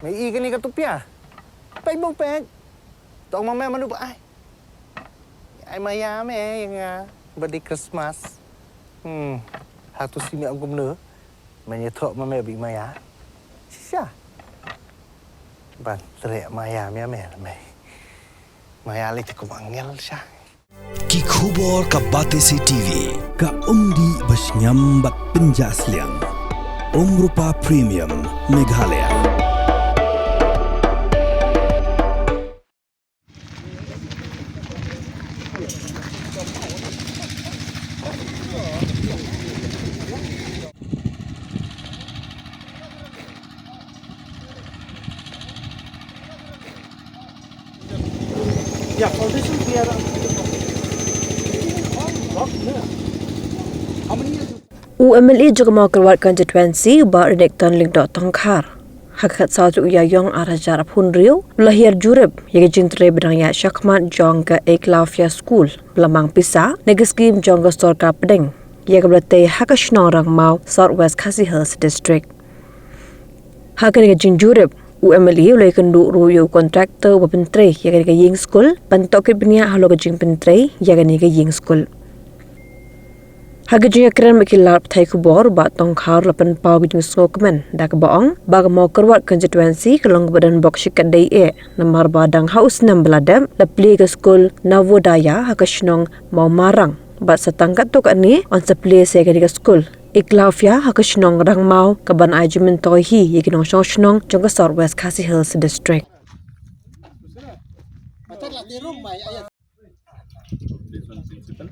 Mày y cái này cái tụp à? Bánh bông bẹt. Tao mà mẹ mà nụ ai? Ai mà ya mẹ yang birthday Christmas. Satu si mẹ ông cũng nữa. Mày nhớ thọ mà mẹ bị maya. Siapa? Ban teriak maya mẹ là mày. Maya lagi cukup angel sah. Ki khubor ka Batesi TV ka umdi basnyambat penjaslian. Rupa Premium Meghalaya. Ya, foundation biar UMLE juga mau keluar konstituensi Barenek Tanling Dok Tongkar. Hakikat satu Yayong Arajar Punriu lahir jurib yang jintre bedangnya Syakmat jong ke Eklavia School Belamang Pisa negas game jong ke Storka Pedeng yang kebelatih hakashnong rang mau Southwest Khasi Hills District. Hakikat negas jurib UMLE oleh kenduk ruyu kontraktor berpentre yang ke Ying School pantokit benia halo ke jing pentre yang ke Ying School. Hagajnya keren makilap thai kubor ba Tongkhar lapan pau gijing skokmen dak baong bag mau kerwat konstituensi kelong badan boksik kadai nomor badang haus 6 beladam lepli ke skul Navodaya hakashnong mau marang bat setangkat tok ani on sepli se ke skul Eklavia hakashnong rang mau kaban ajumen tohi yiginong shnong jong ke Southwest Khasi Hills District. This one principal,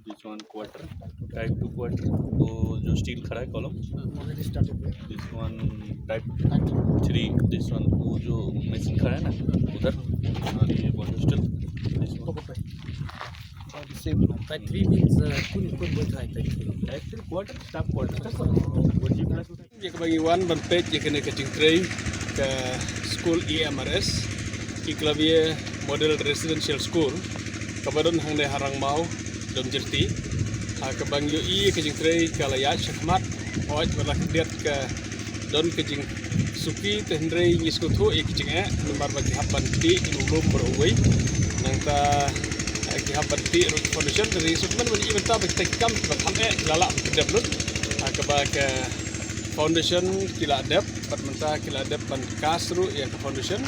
this one quarter, type 2 quarter, तो जो स्टील खड़ा है column, this one type 3, this one वो जो मशीन खड़ा है ना उधर, और ये body steel, this one same Type 3 means kun type 3. type 3 quarter, staff quarter, वो जी प्लस ये kebagi one ban page ये kena kecing tray ke school EMRS, Eklavia Model Residential School, kabaron hang de harang mau dom jerti, kebang yo I kecing tray ke layat Syakmat, oj berlak diat ke don kecing suki tehendrei nyiskutu kecing nomor bagi hapan ti ilum berowei, nangta hapan ti root foundation dari sukman bagi inventa bagi tekam berham lala kedablut, kebag foundation kila adab, permenta kila adab ban kasru ya ke foundation.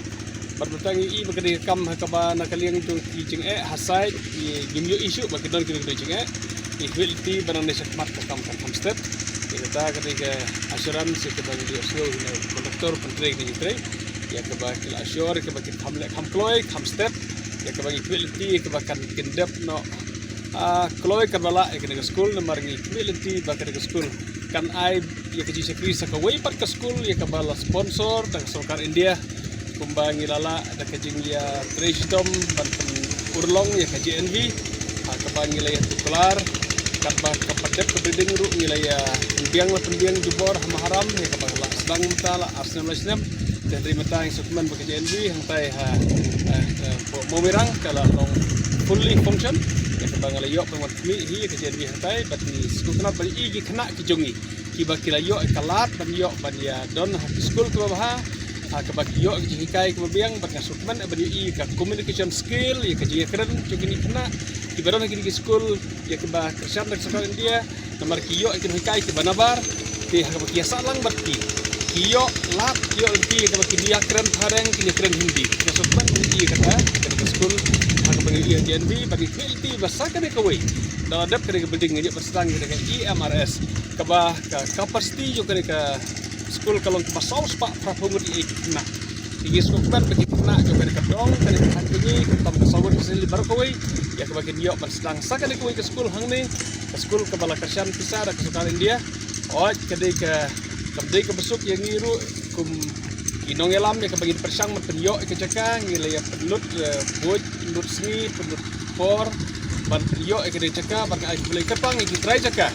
Pertanyaan ini bagi kam hakaba nakaliang tu kicing hasai gimyo isu bagi don kicing equality banang Syakmat kam step kita ketika asuransi kebagi dia slow konduktor pentrek ni trek ya kebagi asur kebagi kam kloy kam step ya kebagi equality kebakan kendap no kloy karbala ke school nomor equality bagi school kan ai ya keji sekri sakawai pat ke school ya kabala sponsor dan sokar India kumbangi lala ada kejing ya Trisdom banten urlong ya kaji NV kebangi laya tukelar kabah kepadep kebedeng ru nilai pendiang jubor hama haram ya kabah la sedang mentala arsenal dan terima yang sukman bagi NV hang tai mau mirang kalau long fully function ya kabah layo pengat mi hi kaji NV hang tai bat ni skutna bali igi kena kijungi kiba kilayo kalat ban yo ban ya don school ke bawah kebagi yo hikai kebabiang bagi sukman abadi ka communication skill ya kaji keren jogini kena ibarat lagi di school ya keba kerjaan dak sekolah India nomor kiyo ikin hikai ke banabar ti kebagi salang berti kiyo lat kiyo inti kebagi dia keren hareng kini keren Hindi ya sukman ini kata ke school kebagi dia DNB bagi quality basakan kawai dalam adab ke building dia bersetang ke EMRS keba capacity juga ke school kalau ke saus pak prapungut ikna tinggi sukban bagi kena juga ke dong kan ini kita kesawut kesini baru kawai ya kebagi dia bersetang sakan kawai ke school hang ni ke school ke bala kerjaan pisah ada kesukaan India oh kedai ke besuk yang ngiru kum inong elam ya kebagi persang penyo ke cakang ngilai ya penut buj penut seni penut por ban penyo ke kedai cakang ban ai boleh kepang iki try cakang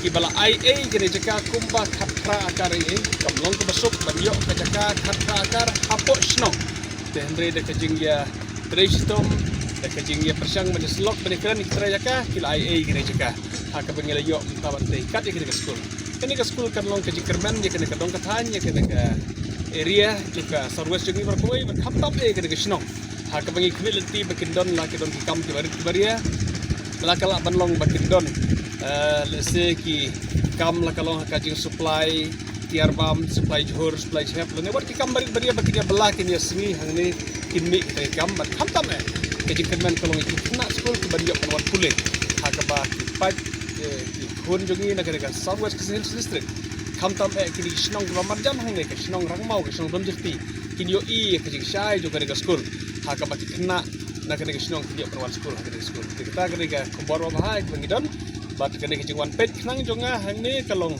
kibala IA kini jaka kumba khatra akar ini kamlong ke besuk banyo ke jaka khatra akar apok sno dendre de kejing ya Trisdom de kejing ya persang meneslok benekeran ikra jaka kila IA kini jaka hak bengela yo tawan te kat kini ke school kan long kejing kerman ya kini ke dong katanya kini ke area juga Southwest Jongi berkuai berkam-tam kena ke Shnong. Hak bangi kemilenti bakindon lah kedon hikam kibaria. Melakala banlong bakindon. Let's say ki kam lakalong hakajing supply tiarbam supply Johor supply Chef lene war ki kam baria bakinya belakin ya sengi hangni kinmi kai kam berkam-tam kajing kemen kalong itu kena school kibaria penwat pulih. Hak ba pat Hun Jongi negara Southwest Hills District. Kam-tam kini Shnong Ramadhan hangne ke Shnong Rangmau ke Shnong Domjirti kini yo ke Shai juga negara school hak ba kena negara Shnong kini perwan school negara school kita negara kubar bahai bangidon bat kene ke jingwan pet nang jonga hangne kalong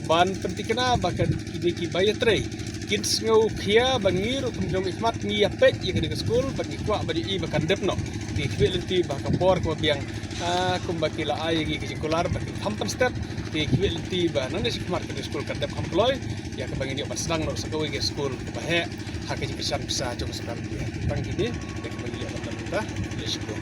ban pentikna bakan kini ki bayatre kids ngau khia bangir kumjong ikmat ni apet ye negara school bagi kwa bagi I bakan depno di kwelenti bakan bor ko biang kumbakila ay gi kikular bagi hampan step di kwelenti ba nan si kemar ke school kadep hamploy ya ke bangin dia baslang no sagawi ke school bahe hak ji kisan bisa jong sekarang dia bang gini de ke bagi dia kita ya syukur